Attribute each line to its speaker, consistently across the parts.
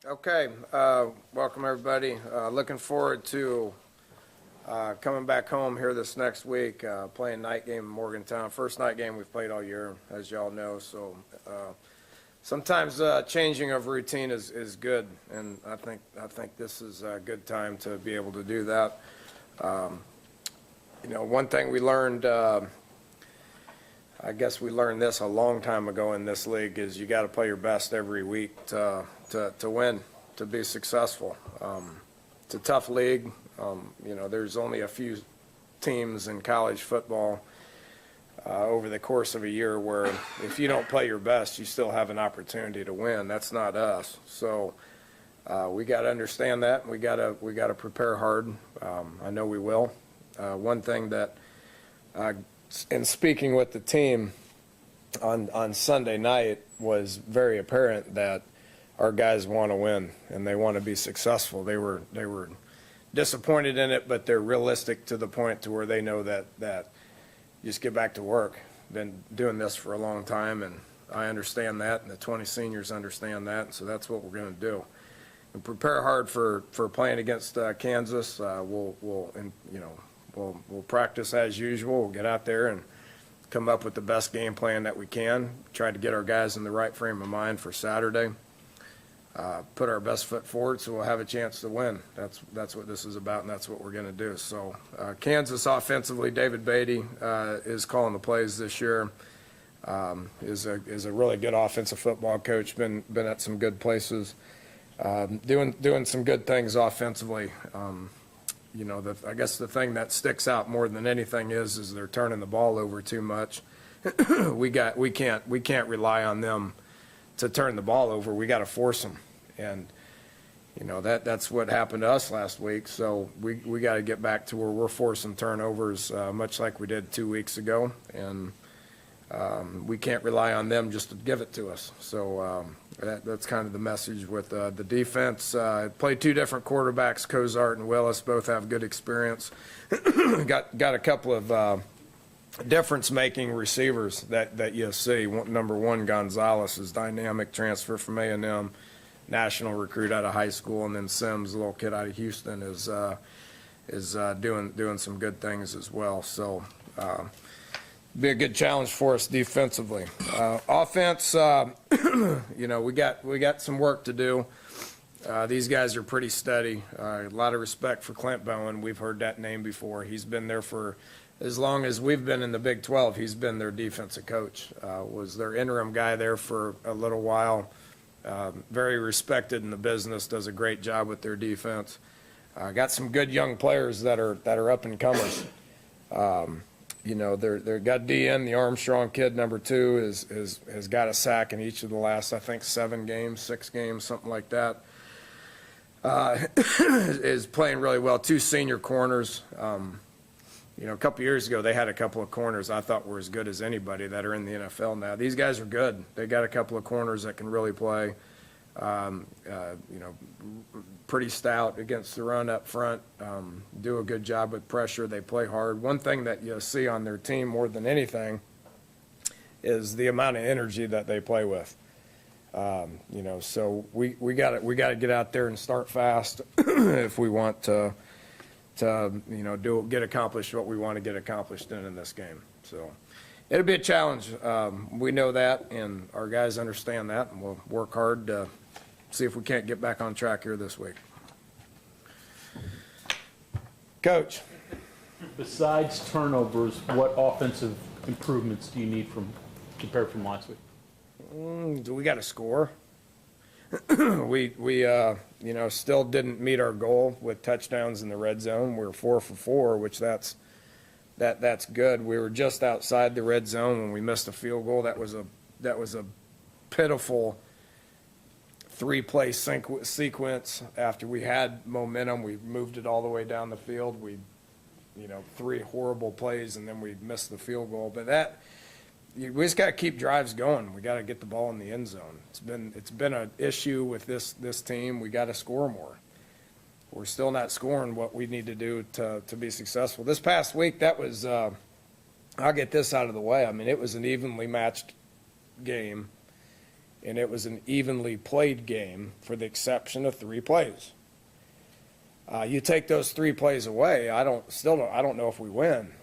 Speaker 1: Okay, welcome everybody. Looking forward to coming back home here this next week, playing night game in Morgantown. First night game we've played all year, as y'all know. So sometimes changing of routine is good, and I think this is a good time to be able to do that. One thing we learned. I guess we learned this a long time ago in this league is you got to play your best every week to win, to be successful. It's a tough league. There's only a few teams in college football over the course of a year where if you don't play your best, you still have an opportunity to win. That's not us. So we got to understand that. We got to prepare hard. I know we will. One thing that in speaking with the team on Sunday night was very apparent that our guys want to win and they want to be successful. They were disappointed in it, but they're realistic to the point to where they know that you just get back to work. Been doing this for a long time, and I understand that, and the 20 seniors understand that, so that's what we're going to do. And prepare hard for playing against Kansas. We'll practice as usual. We'll get out there and come up with the best game plan that we can. Try to get our guys in the right frame of mind for Saturday. Put our best foot forward so we'll have a chance to win. That's what this is about, and that's what we're going to do. So Kansas offensively, David Beatty is calling the plays this year. Is a really good offensive football coach. Been at some good places. Doing some good things offensively. I guess the thing that sticks out more than anything is they're turning the ball over too much. we can't rely on them to turn the ball over. We got to force them, and that's what happened to us last week. So we got to get back to where we're forcing turnovers, much like we did 2 weeks ago, and we can't rely on them just to give it to us. So that's kind of the message with the defense. Played two different quarterbacks, Cozart and Willis, both have good experience. got a couple of difference-making receivers that you see. Number one, Gonzalez is dynamic transfer from A&M, national recruit out of high school, and then Sims, a little kid out of Houston, is doing some good things as well. So be a good challenge for us defensively. Offense, we got some work to do. These guys are pretty steady. A lot of respect for Clint Bowen. We've heard that name before. He's been there for as long as we've been in the Big 12. He's been their defensive coach. Was their interim guy there for a little while. Very respected in the business. Does a great job with their defense. Got some good young players that are up and comers. They're got DN, the Armstrong kid, number 2, has got a sack in each of the last, I think, 7 games, 6 games, something like that. Is playing really well. 2 senior corners. A couple years ago, they had a couple of corners I thought were as good as anybody that are in the NFL now. These guys are good. They got a couple of corners that can really play. Pretty stout against the run up front. Do a good job with pressure. They play hard. One thing that you'll see on their team more than anything is the amount of energy that they play with. So we got to get out there and start fast if we want to get accomplished what we want to get accomplished in this game. So it'll be a challenge. We know that, and our guys understand that, and we'll work hard to see if we can't get back on track here this week. Coach.
Speaker 2: Besides turnovers, what offensive improvements do you need compared from last week?
Speaker 1: Do we got to score? we still didn't meet our goal with touchdowns in the red zone. We were 4 for 4, which that's good. We were just outside the red zone when we missed a field goal. That was a pitiful 3-play sequence. After we had momentum, we moved it all the way down the field. We 3 horrible plays, and then we missed the field goal. But we just got to keep drives going. We got to get the ball in the end zone. It's been an issue with this team. We got to score more. We're still not scoring what we need to do to be successful. This past week, that was I'll get this out of the way. I mean, it was an evenly matched game. and it was an evenly played game for the exception of 3 plays. You take those 3 plays away, I don't know if we win,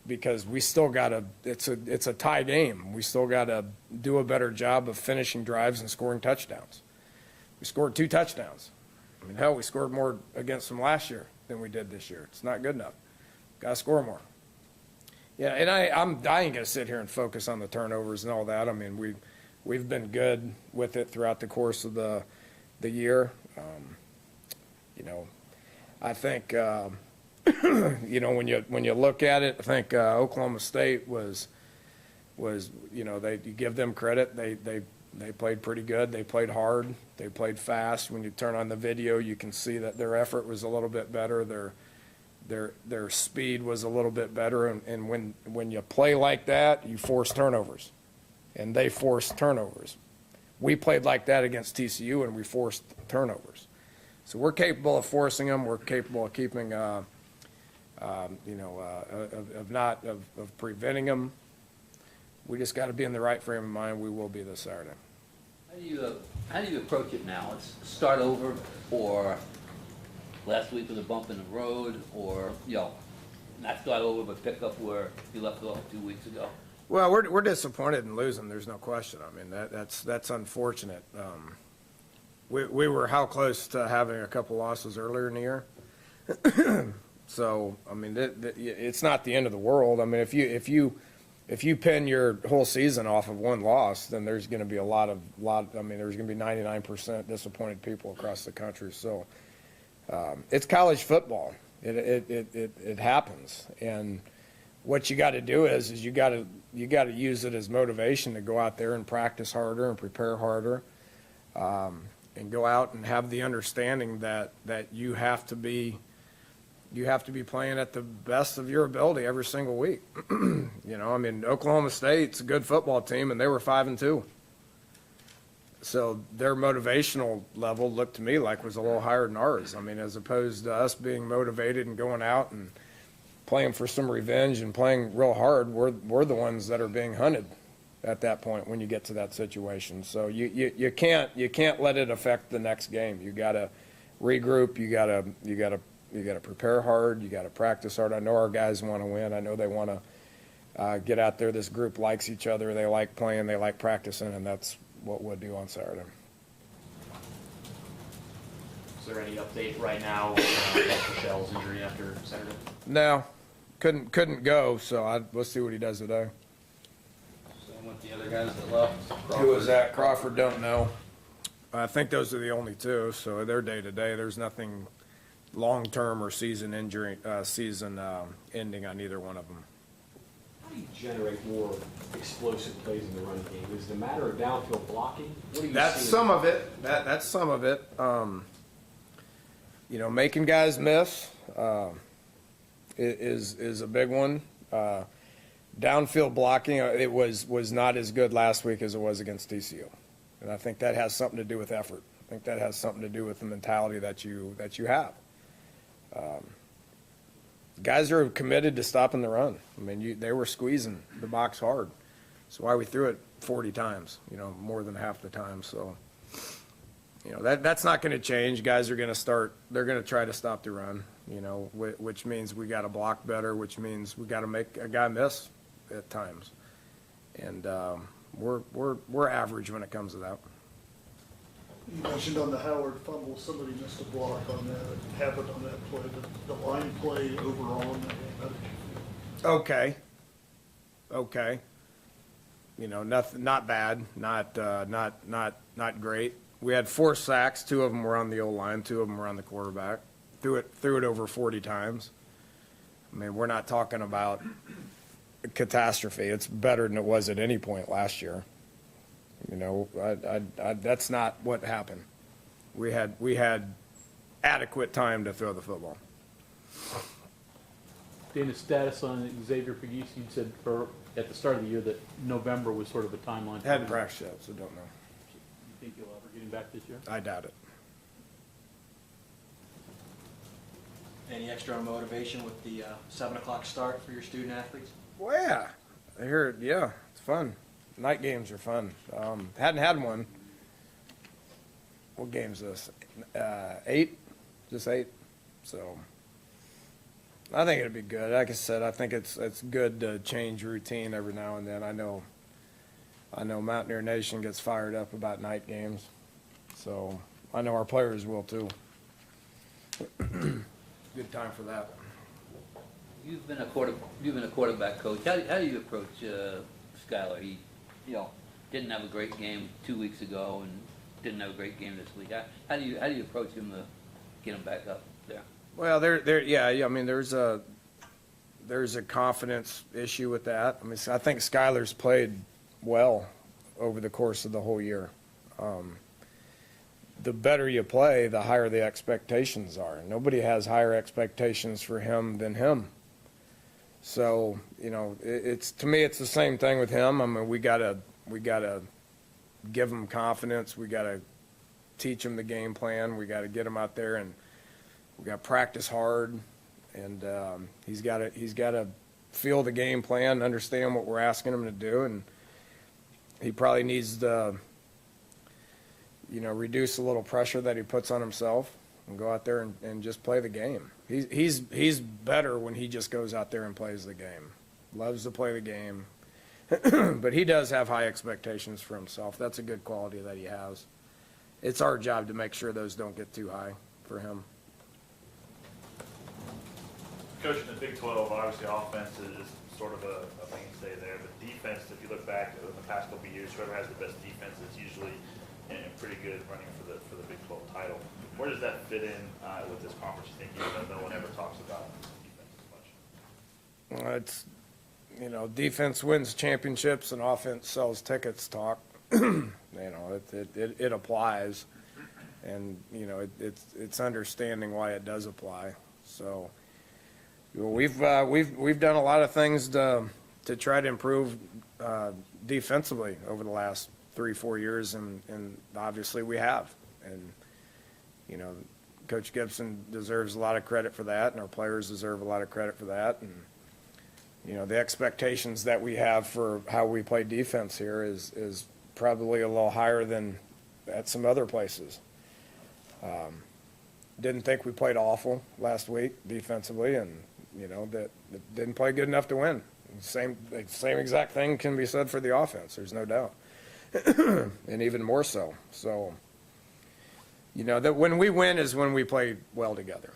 Speaker 1: because we still gotta, it's a tie game. We still gotta do a better job of finishing drives and scoring touchdowns. We scored 2 touchdowns. I mean, hell, we scored more against them last year than we did this year. It's not good enough. Gotta score more. Yeah, and I ain't gonna sit here and focus on the turnovers and all that. I mean, we've been good with it throughout the course of the year. You know, I think you know, when you look at it, I think Oklahoma State was you know, you give them credit. They played pretty good. They played hard. They played fast. When you turn on the video, you can see that their effort was a little bit better. Their speed was a little bit better. And when you play like that, you force turnovers, and they forced turnovers. We played like that against TCU, and we forced turnovers. So we're capable of forcing them. We're capable of keeping, you know, of preventing them. We just got to be in the right frame of mind. We will be this Saturday.
Speaker 3: How do you approach it now? Let's start over, or last week was a bump in the road, or, you know, not start over but pick up where you left off 2 weeks ago?
Speaker 1: Well, we're disappointed in losing. There's no question. I mean, that's unfortunate. We were how close to having a couple losses earlier in the year. So, I mean, it's not the end of the world. I mean, if you pin your whole season off of 1 loss, then there's going to be I mean, there's going to be 99% disappointed people across the country. So, it's college football. It happens. And what you got to do is you got to use it as motivation to go out there and practice harder and prepare harder. And go out and have the understanding that you have to be playing at the best of your ability every single week. You know, I mean, Oklahoma State's a good football team, and they were 5-2. So their motivational level looked to me like was a little higher than ours. I mean, as opposed to us being motivated and going out and playing for some revenge and playing real hard, we're the ones that are being hunted at that point when you get to that situation. So you can't let it affect the next game. You got to regroup. You got to prepare hard. You got to practice hard. I know our guys want to win. I know they want to get out there. This group likes each other. They like playing. They like practicing, and that's what we'll do on Saturday.
Speaker 4: Is there any update right now on Michelle's injury after Saturday?
Speaker 1: No, couldn't go. So we'll see what he does today.
Speaker 4: Same with the other guys that left.
Speaker 1: Who was that? Crawford, don't know. I think those are the only 2, so they're day-to-day. There's nothing long-term or season injury, ending on either one of them.
Speaker 5: How do you generate more explosive plays in the run game? Is it a matter of downfield blocking? What are you
Speaker 1: That's
Speaker 5: seeing?
Speaker 1: some of it. That's some of it. You know, making guys miss is a big one. Downfield blocking, it was not as good last week as it was against TCU. And I think that has something to do with effort. I think that has something to do with the mentality that you have. Guys are committed to stopping the run. I mean, they were squeezing the box hard. That's why we threw it 40 times, you know, more than half the time. So, you know, that's not going to change. Guys are going to start, they're going to try to stop the run, you know, which means we got to block better, which means we got to make a guy miss at times. And we're average when it comes to that.
Speaker 6: You mentioned on the Howard fumble, somebody missed a block on that. It happened on that play. The line play overall in that game. How did you feel?
Speaker 1: Okay. You know, not bad, not great. We had 4 sacks. 2 of them were on the O-line. 2 of them were on the quarterback. Threw it over 40 times. I mean, we're not talking about a catastrophe. It's better than it was at any point last year. You know, that's not what happened. We had adequate time to throw the football.
Speaker 2: Dana, status on Xavier Pegues, you said at the start of the year that November was sort of a timeline.
Speaker 1: Hadn't practiced yet, so don't know.
Speaker 2: You think you'll ever get him back this year?
Speaker 1: I doubt it.
Speaker 4: Any extra motivation with the 7 o'clock start for your student athletes?
Speaker 1: Well, yeah. I hear it. Yeah, it's fun. Night games are fun. Hadn't had one what game's this? 8? Just 8? So I think it'd be good. Like I said, I think it's good to change routine every now and then. I know Mountaineer Nation gets fired up about night games, so I know our players will too. Good time for that.
Speaker 3: You've been a quarterback coach. How do you approach Skylar? He, didn't have a great game 2 weeks ago and didn't have a great game this week. How do you approach him to get him back up there?
Speaker 1: Well, yeah. I mean, there's a confidence issue with that. I mean, I think Skylar's played well over the course of the whole year. The better you play, the higher the expectations are. Nobody has higher expectations for him than him. So, it's to me, it's the same thing with him. I mean, we gotta give him confidence. We gotta teach him the game plan. We gotta get him out there, and we gotta practice hard. And he's gotta feel the game plan, understand what we're asking him to do, and he probably needs to, reduce a little pressure that he puts on himself and go out there and just play the game. He's better when he just goes out there and plays the game. Loves to play the game. But he does have high expectations for himself. That's a good quality that he has. It's our job to make sure those don't get too high for him.
Speaker 7: Coach, in the Big 12, obviously offense is sort of a mainstay there, but defense, if you look back in the past couple of years, whoever has the best defense is usually pretty good running for the Big 12 title. Where does that fit in with this conference, you think, even though no one ever talks about defense as much?
Speaker 1: Well, it's, defense wins championships and offense sells tickets talk. It applies. And, it's understanding why it does apply. So we've done a lot of things to try to improve defensively over the last 3-4 years, and obviously we have. And, Coach Gibson deserves a lot of credit for that, and our players deserve a lot of credit for that. And, the expectations that we have for how we play defense here is probably a little higher than at some other places. Didn't think we played awful last week defensively, and, that didn't play good enough to win. Same exact thing can be said for the offense, there's no doubt. And even more so. So, that when we win is when we play well together.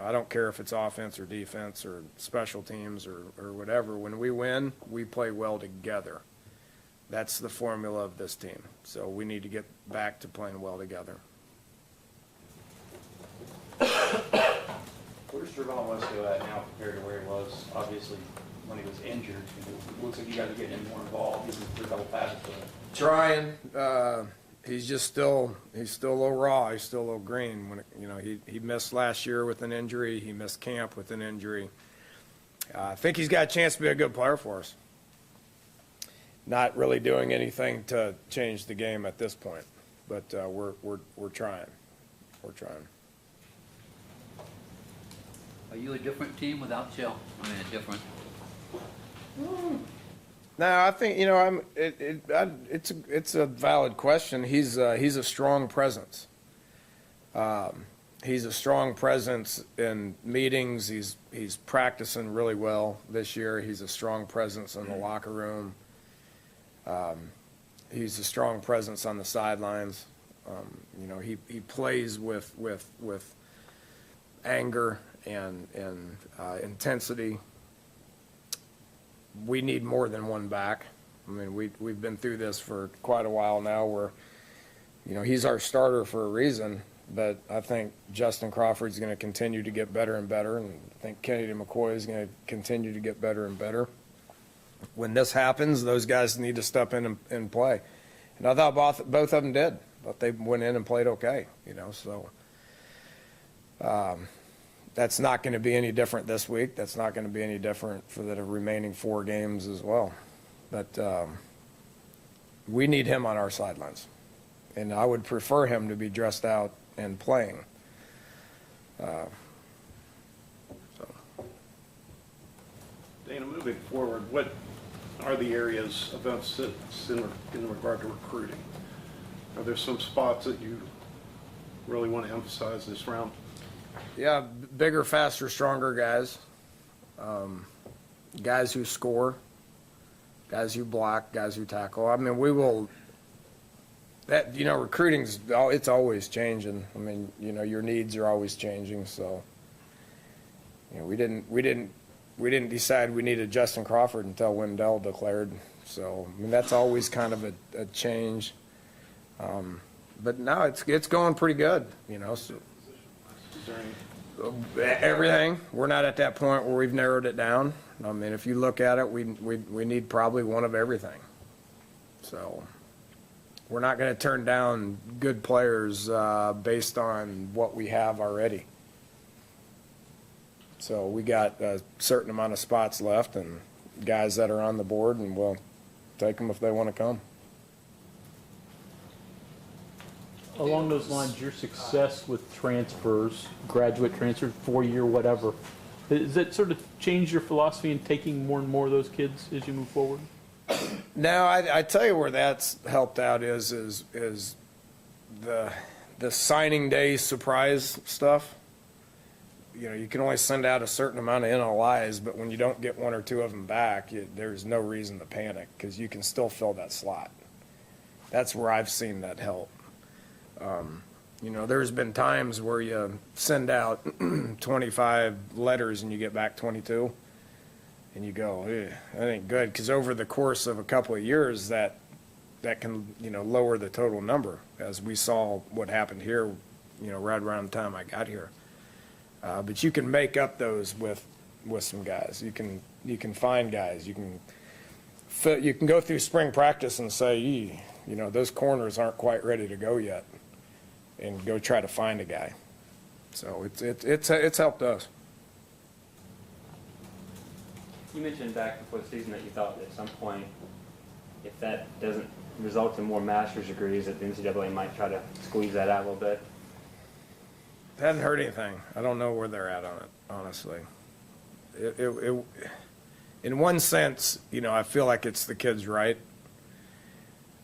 Speaker 1: I don't care if it's offense or defense or special teams or whatever. When we win, we play well together. That's the formula of this team. So we need to get back to playing well together.
Speaker 8: Where's Trevon Wesco at now compared to where he was, obviously, when he was injured? It looks like you guys are getting him more involved, even for double passes.
Speaker 1: Trying. He's still a little raw. He's still a little green. When he missed last year with an injury. He missed camp with an injury. I think he's got a chance to be a good player for us. Not really doing anything to change the game at this point, but we're trying. We're trying.
Speaker 3: Are you a different team without Shell? I mean, a different.
Speaker 1: No, I think it's a valid question. He's a strong presence. He's a strong presence in meetings. He's practicing really well this year. He's a strong presence in the locker room. He's a strong presence on the sidelines. He plays with anger and intensity. We need more than one back. I mean, we've been through this for quite a while now where, he's our starter for a reason, but I think Justin Crawford's going to continue to get better and better, and I think Kennedy McCoy is going to continue to get better and better. When this happens, those guys need to step in and play. And I thought both of them did, but they went in and played okay, so that's not going to be any different this week. That's not going to be any different for the remaining 4 games as well. But we need him on our sidelines. And I would prefer him to be dressed out and playing.
Speaker 9: Dana, moving forward, what are the areas of emphasis in regard to recruiting? Are there some spots that you really want to emphasize this round?
Speaker 1: Yeah, bigger, faster, stronger guys. Guys who score, guys who block, guys who tackle. I mean, we will, that, recruiting's, it's always changing. I mean, your needs are always changing, so, we didn't decide we needed Justin Crawford until Wendell declared. So, I mean, that's always kind of a change. But no, it's going pretty good, so.
Speaker 9: Is there any?
Speaker 1: Everything. We're not at that point where we've narrowed it down. I mean, if you look at it, we need probably one of everything. So we're not going to turn down good players based on what we have already. So we got a certain amount of spots left and guys that are on the board, and we'll take them if they want to come.
Speaker 2: Along those lines, your success with transfers, graduate transfers, 4-year, whatever, does that sort of change your philosophy in taking more and more of those kids as you move forward?
Speaker 1: No, I tell you where that's helped out is the signing day surprise stuff. You can only send out a certain amount of NLIs, but when you don't get one or two of them back, there's no reason to panic because you can still fill that slot. That's where I've seen that help. There's been times where you send out 25 letters and you get back 22, and you go, that ain't good, because over the course of a couple of years, that can, lower the total number, as we saw what happened here, right around the time I got here. But you can make up those with some guys. You can find guys. You can go through spring practice and say, those corners aren't quite ready to go yet, and go try to find a guy. So it's helped us.
Speaker 10: You mentioned back before the season that you thought at some point, if that doesn't result in more master's degrees, that the NCAA might try to squeeze that out a little bit.
Speaker 1: Hadn't heard anything. I don't know where they're at on it, honestly. In one sense, I feel like it's the kid's right.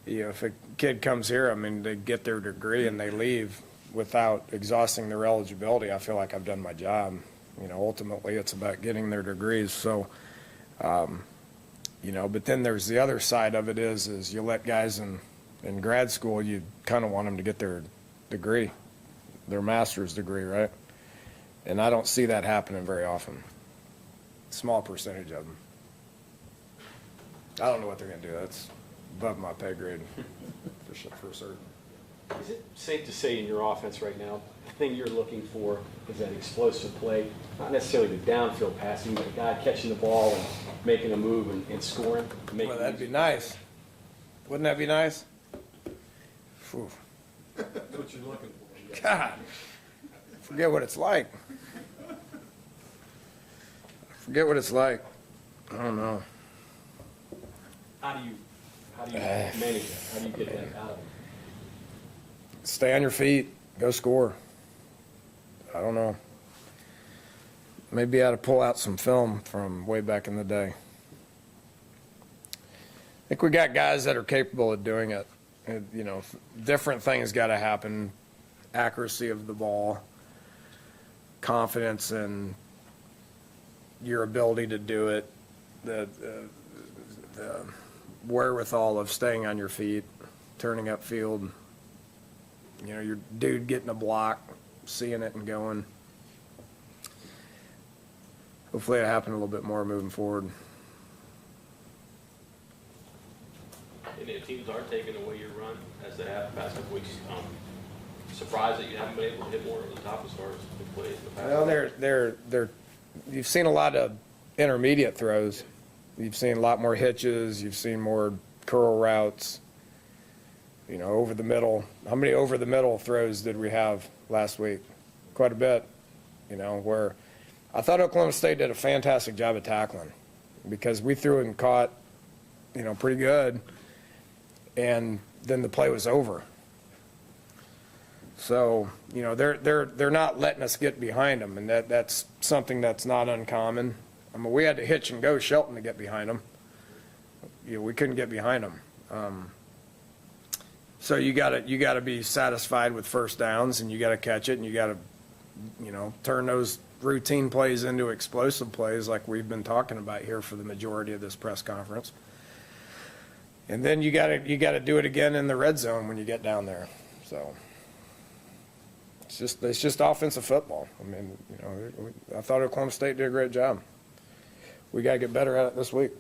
Speaker 1: If a kid comes here, I mean, they get their degree and they leave without exhausting their eligibility, I feel like I've done my job. Ultimately, it's about getting their degrees. So, but then there's the other side of it is you let guys in grad school, you kind of want them to get their degree, their master's degree, right? And I don't see that happening very often. Small percentage of them. I don't know what they're going to do. That's above my pay grade for certain.
Speaker 5: Is it safe to say in your offense right now, the thing you're looking for is that explosive play, not necessarily the downfield passing, but a guy catching the ball and making a move and scoring?
Speaker 1: Well, that'd be nice. Wouldn't that be nice? Whew.
Speaker 5: That's what you're looking for.
Speaker 1: God, forget what it's like. Forget what it's like. I don't know.
Speaker 5: How do you manage that? How do you get that out of it?
Speaker 1: Stay on your feet. Go score. I don't know. Maybe I ought to pull out some film from way back in the day. I think we got guys that are capable of doing it. Different things got to happen. Accuracy of the ball, confidence in your ability to do it, the wherewithal of staying on your feet, turning upfield. Your dude getting a block, seeing it and going. Hopefully it happen a little bit more moving forward.
Speaker 11: And if teams are taking away your run, as they have the past couple weeks, surprised that you haven't been able to hit more over the top as far as the plays in the past?
Speaker 1: Well, you've seen a lot of intermediate throws. You've seen a lot more hitches. You've seen more curl routes. Over the middle. How many over the middle throws did we have last week? Quite a bit. Where I thought Oklahoma State did a fantastic job of tackling because we threw and caught, pretty good, and then the play was over. So, they're not letting us get behind them, and that's something that's not uncommon. I mean, we had to hitch and go Shelton to get behind them. We couldn't get behind them. So you gotta be satisfied with first downs, and you gotta catch it, and you gotta, turn those routine plays into explosive plays like we've been talking about here for the majority of this press conference. And then you gotta do it again in the red zone when you get down there. So it's just offensive football. I mean, I thought Oklahoma State did a great job. We gotta get better at it this week.